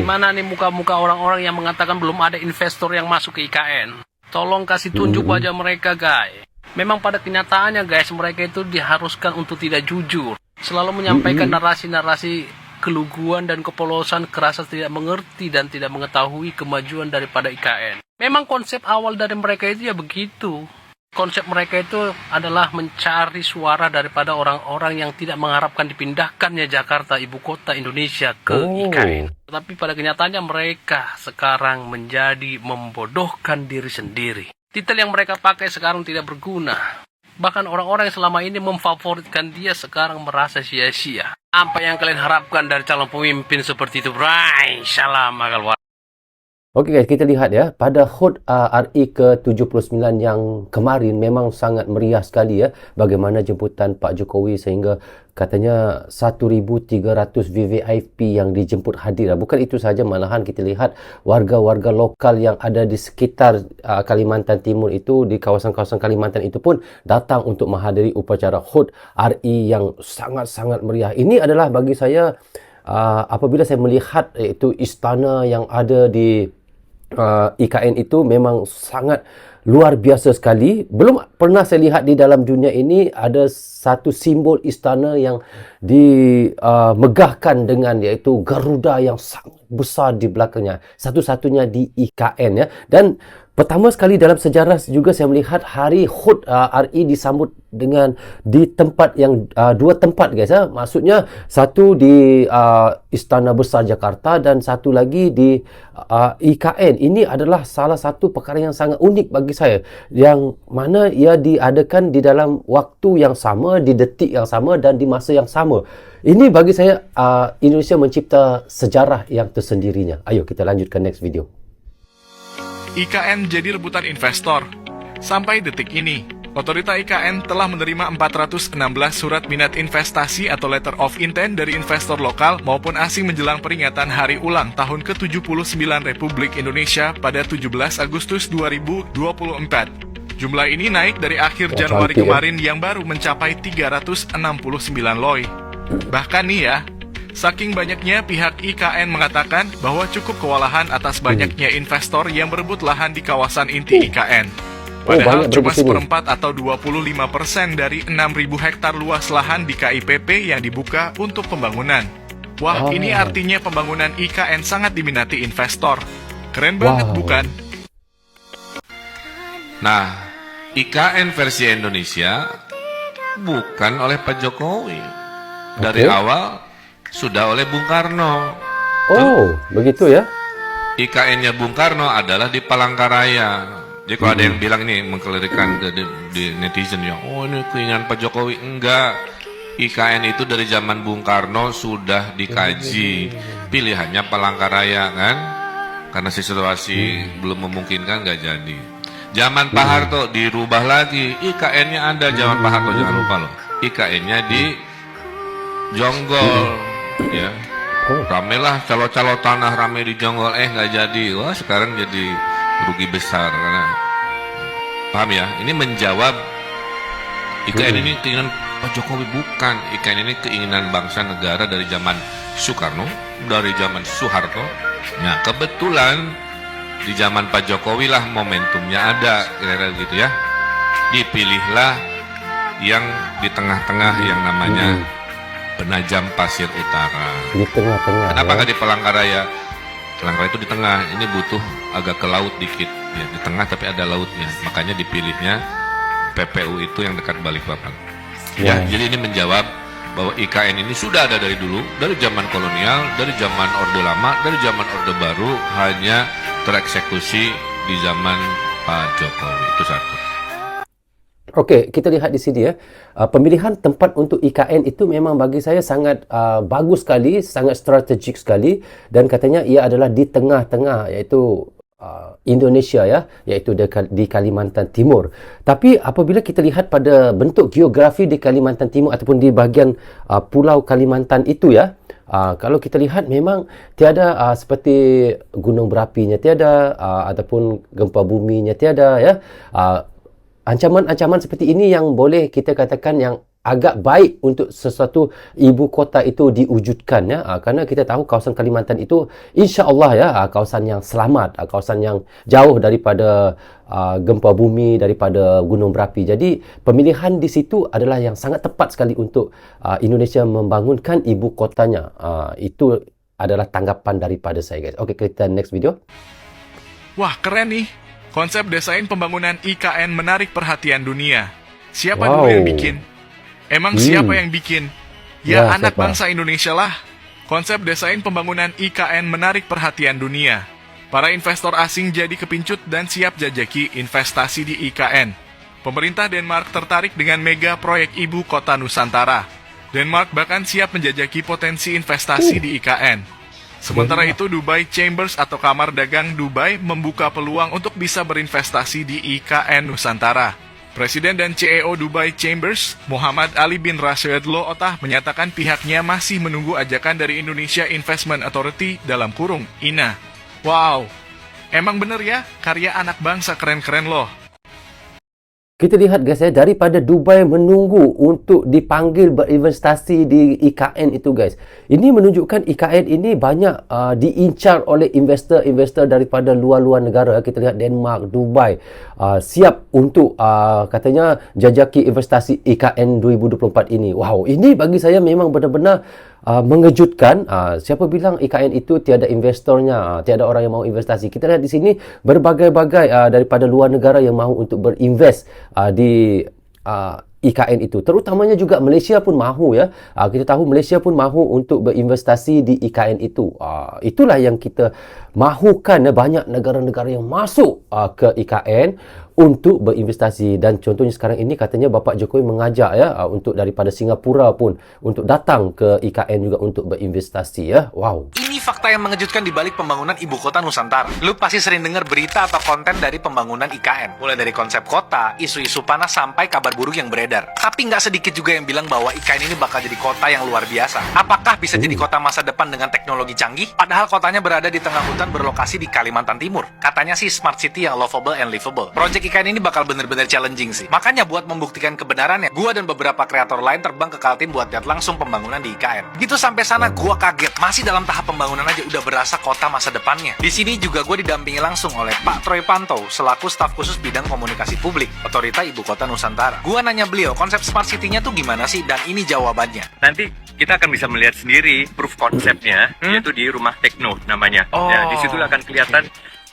Mana nih muka-muka orang-orang yang mengatakan belum ada investor yang masuk ke IKN? Tolong kasih tunjuk wajah mereka, guys. Memang pada kenyataannya, guys, mereka itu diharuskan untuk tidak jujur. Selalu menyampaikan narasi-narasi keluguan dan kepolosan, kerasa tidak mengerti dan tidak mengetahui kemajuan daripada IKN. Memang konsep awal dari mereka itu ya begitu. Konsep mereka itu adalah mencari suara daripada orang-orang yang tidak mengharapkan dipindahkannya Jakarta, ibu kota Indonesia, ke IKN. Tapi pada kenyataannya mereka sekarang menjadi membodohkan diri sendiri. Titel yang mereka pakai sekarang tidak berguna. Bahkan orang-orang yang selama ini memfavoritkan dia sekarang merasa sia-sia. Apa yang kalian harapkan dari calon pemimpin seperti itu, Bray? Salam akal. Okey guys, kita lihat ya, pada HUT RI ke-79 yang kemarin memang sangat meriah sekali ya, bagaimana jemputan Pak Jokowi sehingga katanya 1,300 VVIP yang dijemput hadir. Bukan itu saja, malahan kita lihat warga-warga lokal yang ada di sekitar Kalimantan Timur itu, di kawasan-kawasan Kalimantan itu pun datang untuk menghadiri upacara HUT RI yang sangat-sangat meriah. Ini adalah bagi saya, apabila saya melihat itu istana yang ada di IKN itu memang sangat luar biasa sekali. Belum pernah saya lihat di dalam dunia ini ada satu simbol istana yang dimegahkan dengan iaitu Garuda yang sangat besar di belakangnya. Satu-satunya di IKN ya. Dan pertama sekali dalam sejarah juga saya melihat hari HUT RI disambut dengan di tempat yang dua tempat guys ya. Maksudnya satu di Istana Besar Jakarta dan satu lagi di IKN. Ini adalah salah satu perkara yang sangat unik bagi saya, yang mana ia diadakan di dalam waktu yang sama, di detik yang sama dan di masa yang sama. Ini bagi saya Indonesia mencipta sejarah yang tersendirinya. Ayo kita lanjutkan next video. IKN jadi rebutan investor. Sampai detik ini, Otorita IKN telah menerima 416 surat minat investasi atau letter of intent dari investor lokal maupun asing menjelang peringatan hari ulang tahun ke-79 Republik Indonesia pada 17 Agustus 2024. Jumlah ini naik dari akhir Januari kemarin yang baru mencapai 369 loy. Bahkan nih ya, saking banyaknya pihak IKN mengatakan bahwa cukup kewalahan atas banyaknya investor yang berebut lahan di kawasan inti IKN. Padahal cuma seperempat atau 25% dari 6.000 hektar luas lahan di KIPP yang dibuka untuk pembangunan. Wah, ini artinya pembangunan IKN sangat diminati investor. Keren banget bukan? Nah, IKN versi Indonesia bukan oleh Pak Jokowi. Dari awal sudah oleh Bung Karno. Begitu ya? IKN-nya Bung Karno adalah di Palangkaraya. Jadi kalau ada yang bilang ini mengkelirikan di netizen ya, oh ini keinginan Pak Jokowi. Enggak. IKN itu dari zaman Bung Karno sudah dikaji. Pilihannya Palangkaraya kan? Karena situasi belum memungkinkan nggak jadi. Zaman Pak Harto dirubah lagi. IKN-nya ada zaman Pak Harto, jangan lupa loh. IKN-nya di Jonggol, ya. Ramelah calo-calo tanah rame di Jonggol, nggak jadi. Wah, sekarang jadi rugi besar karena paham ya. Ini menjawab IKN ini keinginan Pak Jokowi bukan. IKN ini keinginan bangsa negara dari zaman Soekarno, dari zaman Soeharto. Nah, kebetulan di zaman Pak Jokowi lah momentumnya ada, kira-kira gitu ya. Dipilihlah yang di tengah-tengah yang namanya Penajam Pasir Utara. Di tengah-tengah. Kenapa nggak di Palangkaraya? Palangkaraya itu di tengah. Ini butuh agak ke laut dikit. Ya, di tengah tapi ada lautnya. Makanya dipilihnya PPU itu yang dekat Balikpapan. Ya, jadi ini menjawab bahwa IKN ini sudah ada dari dulu, dari zaman kolonial, dari zaman Orde Lama, dari zaman Orde Baru, hanya tereksekusi di zaman Pak Jokowi. Itu satu. Okey, kita lihat di sini ya. Pemilihan tempat untuk IKN itu memang bagi saya sangat bagus sekali, sangat strategik sekali, dan katanya ia adalah di tengah-tengah iaitu Indonesia ya, iaitu di Kalimantan Timur. Tapi apabila kita lihat pada bentuk geografi di Kalimantan Timur ataupun di bahagian pulau Kalimantan itu ya, kalau kita lihat memang tiada seperti gunung berapinya tiada, ataupun gempa buminya tiada ya. Ancaman-ancaman seperti ini yang boleh kita katakan yang agak baik untuk sesuatu ibu kota itu diwujudkan ya. Kerana kita tahu kawasan Kalimantan itu insya-Allah ya kawasan yang selamat, kawasan yang jauh daripada gempa bumi, daripada gunung berapi. Jadi pemilihan di situ adalah yang sangat tepat sekali untuk Indonesia membangunkan ibu kotanya. Itu adalah tanggapan daripada saya, guys. Okey, kita next video. Wah, keren nih. Konsep desain pembangunan IKN menarik perhatian dunia. Siapa Wow. dulu yang bikin? Emang siapa yang bikin? Ya, Ya, anak siapa? bangsa Indonesia lah. Konsep desain pembangunan IKN menarik perhatian dunia. Para investor asing jadi kepincut dan siap jajaki investasi di IKN. Pemerintah Denmark tertarik dengan mega proyek ibu kota Nusantara. Denmark bahkan siap menjajaki potensi investasi di IKN. Sementara itu, Dubai Chambers atau Kamar Dagang Dubai membuka peluang untuk bisa berinvestasi di IKN Nusantara. Presiden dan CEO Dubai Chambers, Muhammad Ali bin Rashid Al Ottah menyatakan pihaknya masih menunggu ajakan dari Indonesia Investment Authority dalam kurung INA. Wow, emang bener ya, karya anak bangsa keren-keren loh. Kita lihat guys ya, daripada Dubai menunggu untuk dipanggil berinvestasi di IKN itu guys. Ini menunjukkan IKN ini banyak diincar oleh investor-investor daripada luar-luar negara. Kita lihat Denmark, Dubai siap untuk katanya jajaki investasi IKN 2024 ini. Wow, ini bagi saya memang benar-benar mengejutkan. Siapa bilang IKN itu tiada investornya, tiada orang yang mahu investasi. Kita lihat di sini berbagai-bagai daripada luar negara yang mahu untuk berinvest di IKN itu. Terutamanya juga Malaysia pun mahu ya. Kita tahu Malaysia pun mahu untuk berinvestasi di IKN itu. Itulah yang kita mahukan ya, banyak negara-negara yang masuk ke IKN untuk berinvestasi. Dan contohnya sekarang ini katanya Bapak Jokowi mengajak ya untuk daripada Singapura pun untuk datang ke IKN juga untuk berinvestasi ya. Wow. Ini fakta yang mengejutkan di balik pembangunan ibu kota Nusantara. Lu pasti sering dengar berita atau konten dari pembangunan IKN. Mulai dari konsep kota, isu-isu panas sampai kabar buruk yang beredar. Tapi nggak sedikit juga yang bilang bahwa IKN ini bakal jadi kota yang luar biasa. Apakah bisa jadi kota masa depan dengan teknologi canggih? Padahal kotanya berada di tengah hutan berlokasi di Kalimantan Timur. Katanya sih smart city yang lovable and livable. Project IKN ini bakal bener-bener challenging sih. Makanya buat membuktikan kebenarannya, gua dan beberapa kreator lain terbang ke Kaltim buat lihat langsung pembangunan di IKN. Gitu sampai sana gua kaget, masih dalam tahap pembangunan aja udah berasa kota masa depannya. Di sini juga gua didampingi langsung oleh Pak Troy Panto selaku staf khusus bidang komunikasi publik Otorita Ibu Kota Nusantara. Gua nanya beliau konsep smart city-nya tuh gimana sih, dan ini jawabannya. Nanti kita akan bisa melihat sendiri proof konsepnya, yaitu di rumah Tekno namanya. Ya, di situ akan kelihatan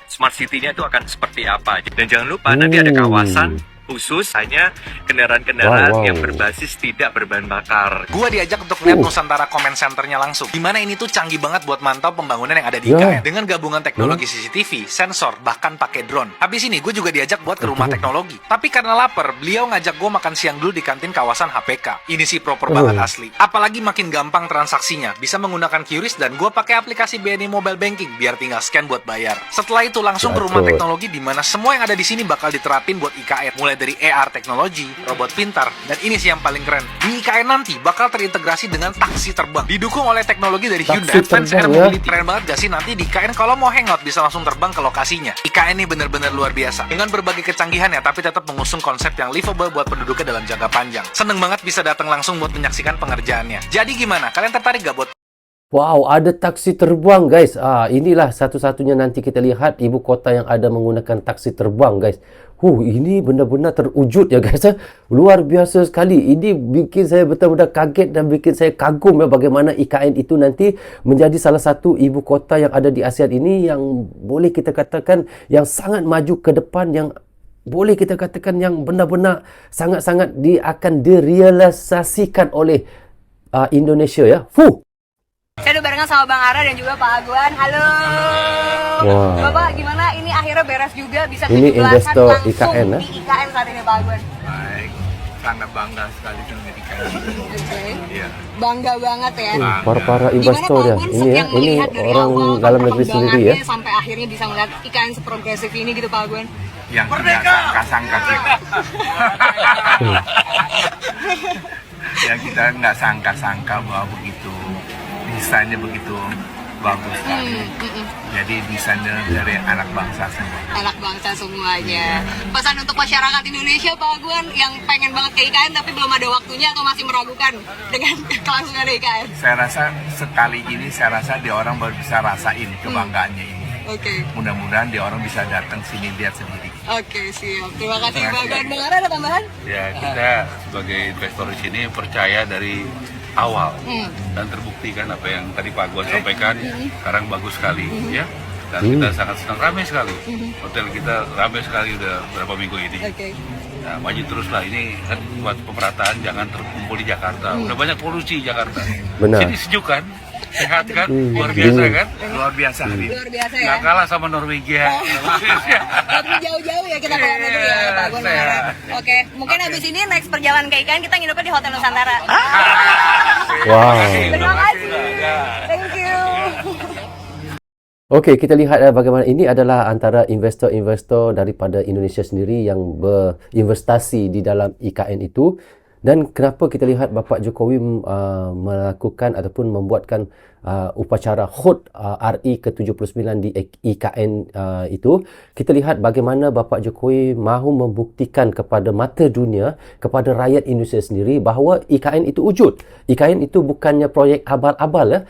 smart city-nya itu akan seperti apa. Dan jangan lupa nanti ada kawasan khusus hanya kendaraan-kendaraan yang berbasis tidak berbahan bakar. Gua diajak untuk lihat Nusantara Command Center-nya langsung. Dimana ini tuh canggih banget buat mantau pembangunan yang ada di IKN. Dengan gabungan teknologi CCTV, sensor, bahkan pakai drone. Habis ini gue juga diajak buat ke rumah teknologi. Tapi karena lapar, beliau ngajak gue makan siang dulu di kantin kawasan HPK. Ini sih proper banget asli. Apalagi makin gampang transaksinya. Bisa menggunakan QRIS dan gue pakai aplikasi BNI Mobile Banking biar tinggal scan buat bayar. Setelah itu langsung ke rumah teknologi di mana semua yang ada di sini bakal diterapin buat IKN. Mulai dari AR teknologi, robot pintar, dan ini sih yang paling keren. Di IKN nanti bakal terintegrasi dengan taksi terbang. Didukung oleh teknologi dari Hyundai Advanced Air Mobility. Keren banget gak sih nanti di IKN kalau mau hangout bisa langsung terbang ke lokasinya. IKN ini bener-bener luar biasa. Dengan berbagai kecanggihannya tapi tetap mengusung konsep yang livable buat penduduknya dalam jangka panjang. Seneng banget bisa datang langsung buat menyaksikan pengerjaannya. Jadi gimana? Kalian tertarik gak buat Wow, ada taksi terbang guys. Inilah satu-satunya nanti kita lihat ibu kota yang ada menggunakan taksi terbang guys. Ini benar-benar terwujud ya guys. Luar biasa sekali. Ini bikin saya betul-betul kaget dan bikin saya kagum ya bagaimana IKN itu nanti menjadi salah satu ibu kota yang ada di ASEAN ini yang boleh kita katakan yang sangat maju ke depan, yang boleh kita katakan yang benar-benar sangat-sangat akan direalisasikan oleh Indonesia ya. Saya udah barengan sama Bang Ara dan juga Pak Aguan. Halo. Wow. Bapak gimana? Ini akhirnya beres juga bisa Ini 17-an investor langsung IKN, di IKN saat ini Pak Aguan. Baik, sangat bangga sekali dengan IKN. Oke. Iya. Bangga banget ya. Para investor ya. Ini ya, ini orang dalam negeri sendiri ya. Sampai akhirnya bisa melihat IKN seprogresif ini gitu Pak Aguan. Yang tidak sangka-sangka kita. Yang kita nggak sangka-sangka bahwa begitu bisanya begitu bagus sekali. Jadi desainer dari anak bangsa semua. Anak bangsa semuanya. Pesan untuk masyarakat Indonesia Pak Aguan yang pengen banget ke IKN tapi belum ada waktunya atau masih meragukan dengan kelangsungan IKN. Saya rasa sekali ini dia orang baru bisa rasain kebanggaannya ini. Oke. Mudah-mudahan dia orang bisa datang sini lihat sendiri. Oke, siap. Terima kasih Pak Aguan. Bang Ara ada tambahan? Ya, kita sebagai investor di sini percaya dari awal dan terbukti kan apa yang tadi Pak Aguan sampaikan sekarang bagus sekali ya, dan kita sangat senang, ramai sekali hotel kita, ramai sekali udah berapa minggu ini. Nah, maju terus lah, ini kan buat pemerataan, jangan terkumpul di Jakarta, udah banyak polusi Jakarta. Benar. Sini sejuk kan, sehat kan, luar biasa kan, Luar biasa. Luar biasa ya. nggak kalah sama Norwegia. Tapi jauh-jauh ya kita kalau negeri ya Pak Aguan. Oke, mungkin habis ini next perjalanan ke IKN kita nginepnya di Hotel Nusantara. Wow. Terima kasih. Thank you. Okey, kita lihat bagaimana ini adalah antara investor-investor daripada Indonesia sendiri yang berinvestasi di dalam IKN itu. Dan kenapa kita lihat Bapak Jokowi melakukan ataupun membuatkan upacara HUT RI ke-79 di IKN itu, kita lihat bagaimana Bapak Jokowi mahu membuktikan kepada mata dunia, kepada rakyat Indonesia sendiri bahawa IKN itu wujud. IKN itu bukannya proyek abal-abal ya.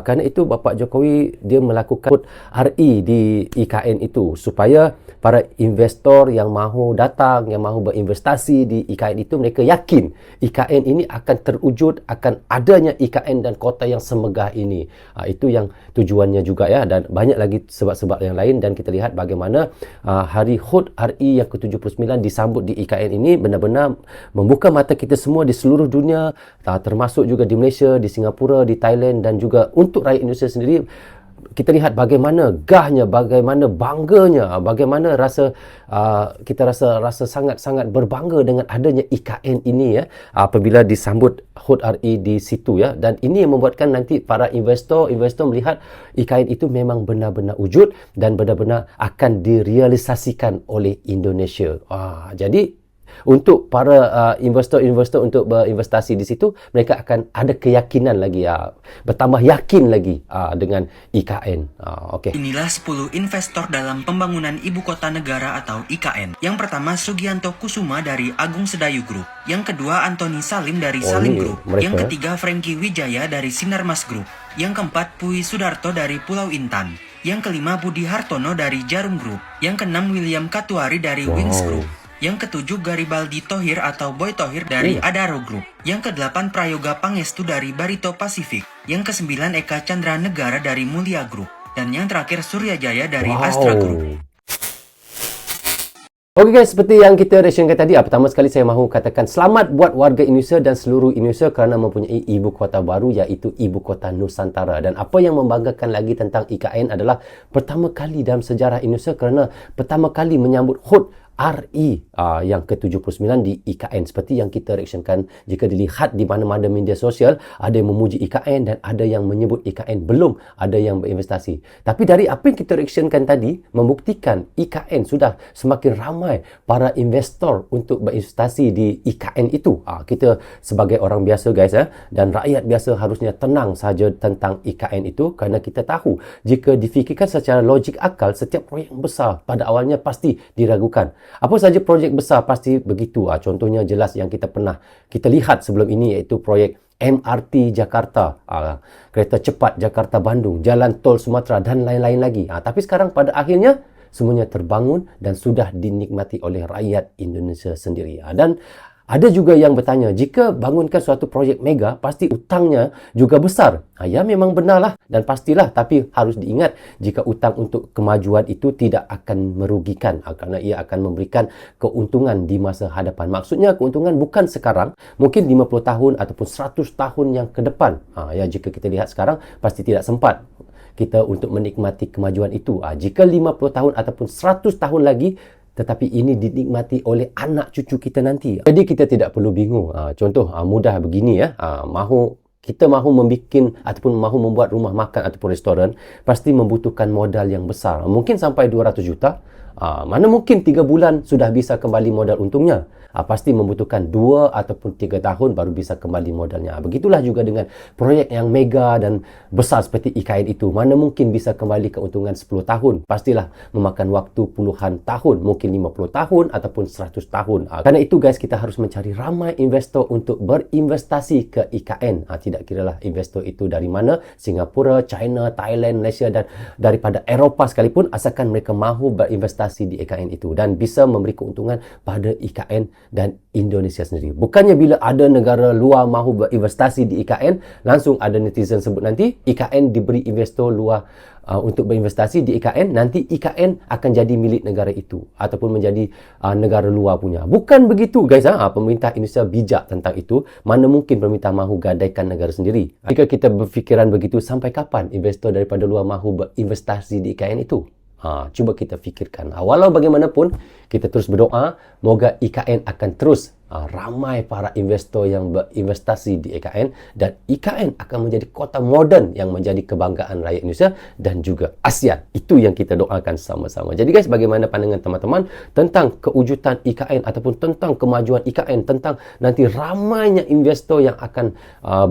Kerana itu Bapak Jokowi dia melakukan HUT RI di IKN itu supaya para investor yang mahu datang, yang mahu berinvestasi di IKN itu, mereka yakin IKN ini akan terwujud, akan adanya IKN dan kota yang semegah ini. Itu yang tujuannya juga ya, dan banyak lagi sebab-sebab yang lain. Dan kita lihat bagaimana Hari HUT RI yang ke-79 disambut di IKN ini benar-benar membuka mata kita semua di seluruh dunia, termasuk juga di Malaysia, di Singapura, di Thailand, dan juga untuk rakyat Indonesia sendiri. Kita lihat bagaimana gahnya, bagaimana bangganya, bagaimana kita rasa sangat-sangat berbangga dengan adanya IKN ini ya, apabila disambut HUT RI di situ ya. Dan ini yang membuatkan nanti para investor melihat IKN itu memang benar-benar wujud dan benar-benar akan direalisasikan oleh Indonesia. Jadi untuk para investor-investor untuk berinvestasi di situ, mereka akan ada keyakinan lagi, bertambah yakin lagi dengan IKN. Okey. Inilah 10 investor dalam pembangunan Ibu Kota Negara atau IKN. Yang pertama Sugianto Kusuma dari Agung Sedayu Group. Yang kedua Antoni Salim dari Salim Group. Yang ketiga Frankie Wijaya dari Sinarmas Group. Yang keempat Pui Sudarto dari Pulau Intan. Yang kelima Budi Hartono dari Jarum Group. Yang keenam William Katuari dari Wings Group. Yang ketujuh Garibaldi Thohir atau Boy Thohir dari Adaro Group. Yang kedelapan Prayoga Pangestu dari Barito Pacific. Yang kesembilan Eka Chandra Negara dari Mulia Group. Dan yang terakhir Surya Jaya dari Astra Group. Okey guys, seperti yang kita reaksyenkan tadi, pertama sekali saya mahu katakan selamat buat warga Indonesia dan seluruh Indonesia kerana mempunyai ibu kota baru, iaitu Ibu Kota Nusantara. Dan apa yang membanggakan lagi tentang IKN adalah pertama kali dalam sejarah Indonesia kerana pertama kali menyambut HUT RI yang ke-79 di IKN. Seperti yang kita reaksyenkan, jika dilihat di mana-mana media sosial, ada yang memuji IKN dan ada yang menyebut IKN belum ada yang berinvestasi. Tapi dari apa yang kita reaksyenkan tadi, membuktikan IKN sudah semakin ramai para investor untuk berinvestasi di IKN itu. Kita sebagai orang biasa guys dan rakyat biasa harusnya tenang saja tentang IKN itu, kerana kita tahu jika difikirkan secara logik akal, setiap proyek besar pada awalnya pasti diragukan. Apa saja projek besar pasti begitu. Contohnya jelas yang kita lihat sebelum ini, iaitu proyek MRT Jakarta, kereta cepat Jakarta-Bandung, jalan tol Sumatera dan lain-lain lagi. Tapi sekarang pada akhirnya semuanya terbangun dan sudah dinikmati oleh rakyat Indonesia sendiri. Dan ada juga yang bertanya, jika bangunkan suatu projek mega, pasti utangnya juga besar. Ya memang benarlah dan pastilah, tapi harus diingat jika utang untuk kemajuan itu tidak akan merugikan, kerana ia akan memberikan keuntungan di masa hadapan. Maksudnya keuntungan bukan sekarang, mungkin 50 tahun ataupun 100 tahun yang ke depan. Jika kita lihat sekarang, pasti tidak sempat kita untuk menikmati kemajuan itu. Jika 50 tahun ataupun 100 tahun lagi, tetapi ini dinikmati oleh anak cucu kita nanti. Jadi kita tidak perlu bingung. Contoh mudah begini mahu Kita mahu membikin ataupun mahu membuat rumah makan ataupun restoran, pasti membutuhkan modal yang besar. Mungkin sampai 200 juta. Mana mungkin 3 bulan sudah bisa kembali modal untungnya. Pasti membutuhkan 2 ataupun 3 tahun baru bisa kembali modalnya. Begitulah juga dengan proyek yang mega dan besar seperti IKN itu. Mana mungkin bisa kembali keuntungan 10 tahun. Pastilah memakan waktu puluhan tahun. Mungkin 50 tahun ataupun 100 tahun. Karena itu guys, kita harus mencari ramai investor untuk berinvestasi ke IKN. Tidak kiralah investor itu dari mana. Singapura, China, Thailand, Malaysia dan daripada Eropah sekalipun, asalkan mereka mahu berinvestasi di IKN itu. Dan bisa memberi keuntungan pada IKN dan Indonesia sendiri. Bukannya bila ada negara luar mahu berinvestasi di IKN, langsung ada netizen sebut nanti IKN diberi investor luar untuk berinvestasi di IKN, nanti IKN akan jadi milik negara itu ataupun menjadi negara luar punya. Bukan begitu guys. Pemerintah Indonesia bijak tentang itu. Mana mungkin pemerintah mahu gadaikan negara sendiri. Jika kita berfikiran begitu, sampai kapan investor daripada luar mahu berinvestasi di IKN itu? Cuba kita fikirkan. Walau bagaimanapun, kita terus berdoa, moga IKN akan terus ramai para investor yang berinvestasi di IKN dan IKN akan menjadi kota moden yang menjadi kebanggaan rakyat Indonesia dan juga ASEAN. Itu yang kita doakan sama-sama. Jadi guys, bagaimana pandangan teman-teman tentang kewujudan IKN ataupun tentang kemajuan IKN, tentang nanti ramainya investor yang akan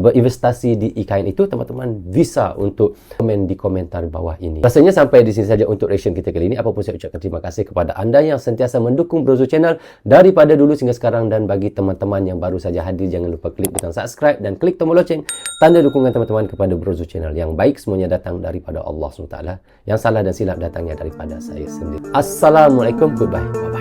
berinvestasi di IKN itu? Teman-teman bisa untuk komen di komentar bawah ini. Rasanya sampai di sini saja untuk reaction kita kali ini. Apapun saya ucapkan terima kasih kepada anda yang sentiasa mendukung Brozo Channel daripada dulu hingga sekarang. Dan bagi teman-teman yang baru saja hadir, jangan lupa klik butang subscribe dan klik tombol loceng, tanda dukungan teman-teman kepada Brozo Channel. Yang baik semuanya datang daripada Allah SWT, yang salah dan silap datangnya daripada saya sendiri. Assalamualaikum, goodbye, bye-bye.